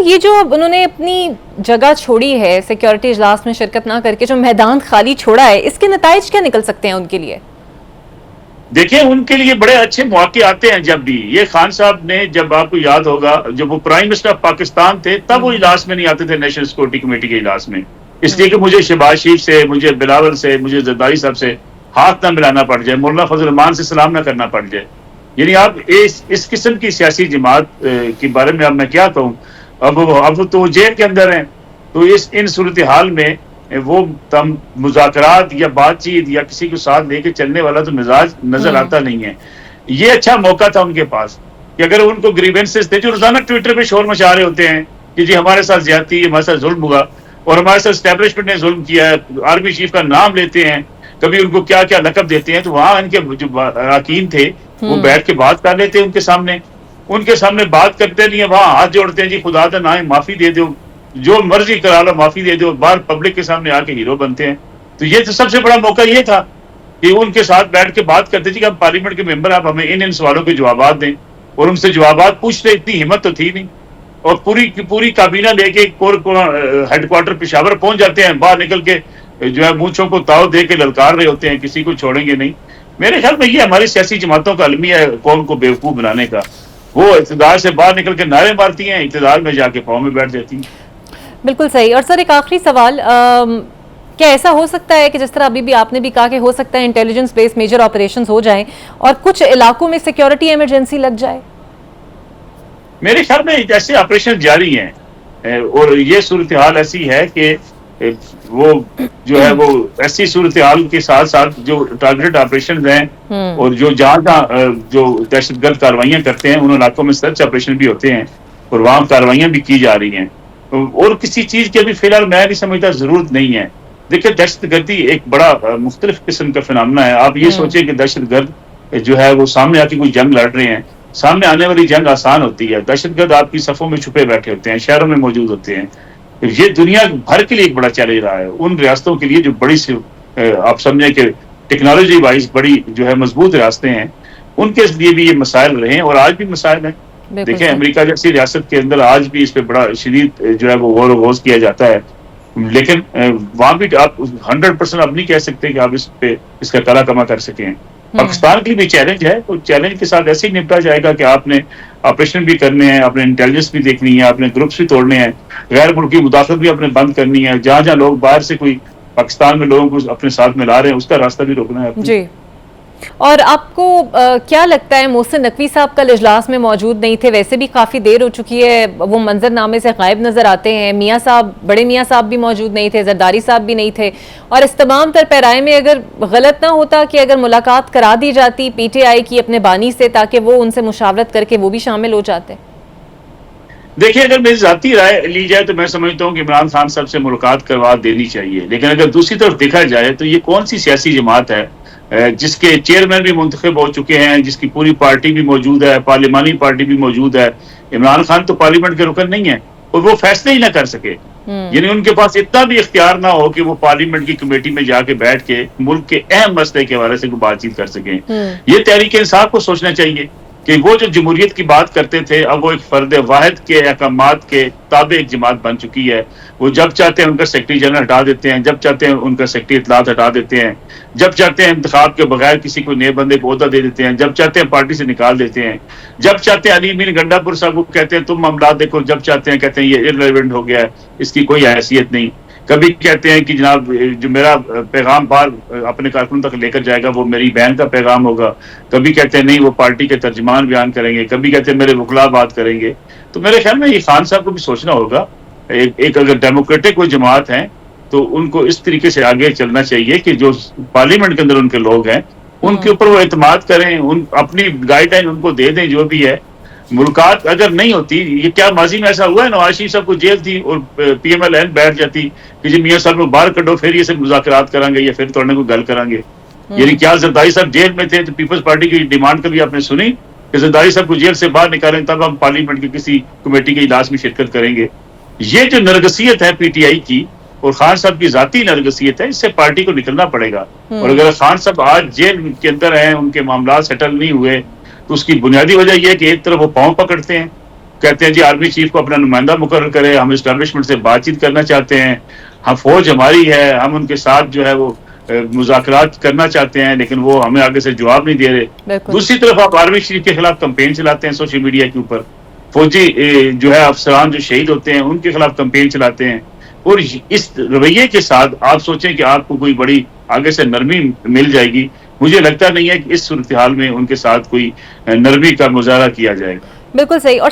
Sir, ये जो उन्होंने अपनी जगह छोड़ी है सिक्योरिटी इजलास में शिरकत ना करके, जो मैदान खाली छोड़ा है, इसके नताइज क्या निकल सकते हैं उनके लिए? देखिए, उनके लिए बड़े अच्छे मौके आते हैं। जब भी ये खान साहब ने, जब आपको याद होगा, जब वो प्राइम मिनिस्टर ऑफ पाकिस्तान थे, तब वो इजलास में नहीं आते थे, नेशनल सिक्योरिटी कमेटी के इजलास में, इसलिए कि मुझे शहबाज शरीफ से, मुझे बिलावल से, मुझे जरदारी साहब से हाथ ना मिलाना पड़ जाए, मुल्ला फजल रहमान से सलाम ना करना पड़ जाए। यानी आप इस किस्म की सियासी जमात के बारे में अब मैं क्या कहूँ। अब तो जेल के अंदर हैं, तो इन सूरत हाल में वो तम मुज़ाकरात या बातचीत या किसी को साथ लेके चलने वाला तो मिजाज नजर आता नहीं है। ये अच्छा मौका था उनके पास कि अगर उनको ग्रीवेंसेस थे, जो रोजाना ट्विटर पे शोर मचा रहे होते हैं कि जी हमारे साथ ज्यादती, हमारे साथ जुल्म हुआ और हमारे साथ एस्टेब्लिशमेंट ने जुल्म किया है, आर्मी चीफ का नाम लेते हैं, कभी उनको क्या क्या लकब देते हैं, तो वहां इनके जो अरकान थे वो बैठ के बात कर लेते हैं उनके सामने बात करते नहीं है, वहां हाथ जोड़ते हैं, जी खुदा का नाम, माफी दे दो, जो मर्जी करा लो, माफी दे दो, बाहर पब्लिक के सामने आके हीरो बनते हैं। तो ये तो सबसे बड़ा मौका ये था कि उनके साथ बैठ के बात करते थे कि आप पार्लियामेंट के मेंबर, आप हमें इन सवालों के जवाब दें, और उनसे जवाब पूछते, इतनी हिम्मत तो थी नहीं। और पूरी काबीना लेके हेडक्वार्टर पेशावर पहुंच जाते हैं, बाहर निकल के जो है मूंछों को ताव दे के ललकार रहे होते हैं, किसी को छोड़ेंगे नहीं। मेरे ख्याल में ये हमारी सियासी जमातों का अलमिया है कौम को बेवकूफ बनाने का। वो इक़्तिदार से बाहर निकल के नारे मारती हैं, इक़्तिदार में जाके पाँव में बैठ जाती हैं। बिल्कुल सही। और सर, एक आखिरी सवाल, क्या ऐसा हो सकता है कि जिस तरह अभी भी आपने भी कहा कि हो सकता है इंटेलिजेंस बेस्ड मेजर ऑपरेशंस हो जाएं और कुछ इलाकों में सिक्योरिटी इमरजेंसी लग जाए? मेरे ख्याल में ऐसे ऑपरेशन जारी हैं, और ये सूरत हाल ऐसी है कि वो जो है वो ऐसी सूरत हाल के साथ साथ जो टारगेटेड ऑपरेशन हैं और जो जहाँ जो दहशतगर्द कार्रवाइयां करते हैं, उन इलाकों में सर्च ऑपरेशन भी होते हैं और वहां कार्रवाइयां भी की जा रही हैं। और किसी चीज की अभी फिलहाल मैं नहीं समझता जरूरत नहीं है। देखिए, दहशतगर्दी एक बड़ा मुख्तलिफ किस्म का फिनोमेना है। आप ये सोचिए कि दहशतगर्द जो है वो सामने आके कोई जंग लड़ रहे हैं, सामने आने वाली जंग आसान होती है। दहशतगर्द आपकी सफों में छुपे बैठे होते हैं, शहरों में मौजूद होते हैं। ये दुनिया भर के लिए एक बड़ा चैलेंज रहा है, उन रियासतों के लिए जो बड़ी सी आप समझे कि टेक्नोलॉजी वाइज बड़ी जो है मजबूत रियासतें हैं, उनके लिए भी ये मसाइल रहे हैं और आज भी मसाइल हैं। देखिए, अमेरिका जैसी रियासत के अंदर आज भी इस पे बड़ा शदीद जो है वो गौर वगोज किया जाता है, लेकिन वहां भी आप 100% अब नहीं कह सकते कि आप इस पे इसका कला कमा कर सकें। पाकिस्तान के लिए भी चैलेंज है, तो चैलेंज के साथ ऐसे ही निपटा जाएगा कि आपने ऑपरेशन भी करने हैं, आपने इंटेलिजेंस भी देखनी है, आपने ग्रुप्स भी तोड़ने हैं, गैर मुल्की मुदाखलत भी आपने बंद करनी है, जहां जहां लोग बाहर से कोई पाकिस्तान में लोगों को अपने साथ मिला रहे हैं उसका रास्ता भी रोकना है जी। और आपको क्या लगता है, मोहसिन नकवी साहब कल इजलास में मौजूद नहीं थे, वैसे भी काफ़ी देर हो चुकी है, वो मंजरनामे से गायब नज़र आते हैं, मियाँ साहब, बड़े मियाँ साहब भी मौजूद नहीं थे, जरदारी साहब भी नहीं थे, और इस तमाम तर पैराए में अगर गलत ना होता कि अगर मुलाकात करा दी जाती PTI की अपने बानी से, ताकि वो उनसे मुशावरत करके वो भी शामिल हो जाते? देखिए, अगर मेरी जाती राय ली जाए तो मैं समझता हूँ कि इमरान खान साहब से मुलाकात करवा देनी चाहिए, लेकिन अगर दूसरी तरफ देखा जाए तो ये कौन सी सियासी जमात है जिसके चेयरमैन भी मुंतखब हो चुके हैं, जिसकी पूरी पार्टी भी मौजूद है, पार्लिमानी पार्टी भी मौजूद है। इमरान खान तो पार्लियामेंट के रुकन नहीं है और वो फैसले ही ना कर सके, यानी उनके पास इतना भी इख्तियार ना हो कि वो पार्लियामेंट की कमेटी में जाके बैठ के मुल्क के अहम मसले के हवाले से कोई बातचीत कर सकें। ये तहरीक इंसाफ को सोचना चाहिए कि वो जो जमहूरियत की बात करते थे, अब वो एक फर्द वाहिद के अहकामात के ताबे एक जमात बन चुकी है। वो जब चाहते हैं उनका सेक्रेटरी जनरल हटा देते हैं, जब चाहते हैं उनका सेक्रेटरी इत्तलात हटा देते हैं, जब चाहते हैं इंतखाब के बगैर किसी को नए बंदे को ओहदा दे देते हैं, जब चाहते हैं पार्टी से निकाल देते हैं, जब चाहते हैं अली मीर गंडापुर साहब को कहते हैं तुम मामला देखो, जब चाहते हैं कहते हैं ये इररिलेवेंट हो गया है, इसकी कोई हैसियत नहीं। कभी कहते हैं कि जनाब जो मेरा पैगाम बाहर अपने कारकुन तक लेकर जाएगा वो मेरी बहन का पैगाम होगा, कभी कहते हैं नहीं वो पार्टी के तर्जमान बयान करेंगे, कभी कहते हैं मेरे वकला बात करेंगे। तो मेरे ख्याल में ये खान साहब को भी सोचना होगा, एक अगर डेमोक्रेटिक कोई जमात है तो उनको इस तरीके से आगे चलना चाहिए कि जो पार्लियामेंट के अंदर उनके लोग हैं उनके ऊपर वो एतमाद करें, उन अपनी गाइडलाइन उनको दे दें जो भी है। मुलाकात अगर नहीं होती, ये क्या माजी में ऐसा हुआ है, नवाज शरीफ साहब को जेल थी और PMLN बैठ जाती कि जी मियाँ साहब को बाहर कटो, फिर ये सब मुज़ाकरात करांगे या फिर तोड़ने को गल करांगे। यानी क्या जरदारी साहब जेल में थे तो पीपल्स पार्टी की डिमांड कभी आपने सुनी कि जरदारी साहब को जेल से बाहर निकालें तब हम पार्लियामेंट की किसी कमेटी के इजलास में शिरकत करेंगे? ये जो नरगसियत है PTI की और खान साहब की जाती नरगसियत है, इससे पार्टी को निकलना पड़ेगा। और अगर खान साहब आज जेल के अंदर हैं, उनके मामला सेटल नहीं हुए, तो उसकी बुनियादी वजह यह है कि एक तरफ वो पांव पकड़ते हैं कहते हैं जी आर्मी चीफ को अपना नुमाइंदा मुकर्रर करे, हम इस्टेब्लिशमेंट से बातचीत करना चाहते हैं, हम फौज हमारी है, हम उनके साथ जो है वो मुज़ाकरात करना चाहते हैं, लेकिन वो हमें आगे से जवाब नहीं दे रहे। दूसरी तरफ आप आर्मी चीफ के खिलाफ कंपेन चलाते हैं सोशल मीडिया के ऊपर, फौजी जो है अफसरान जो शहीद होते हैं उनके खिलाफ कंपेन चलाते हैं, और इस रवैये के साथ आप सोचें कि आपको कोई बड़ी आगे से नरमी मिल जाएगी, मुझे लगता नहीं है कि इस सूरत हाल में उनके साथ कोई नरमी का मुजाहरा किया जाएगा। बिल्कुल सही। और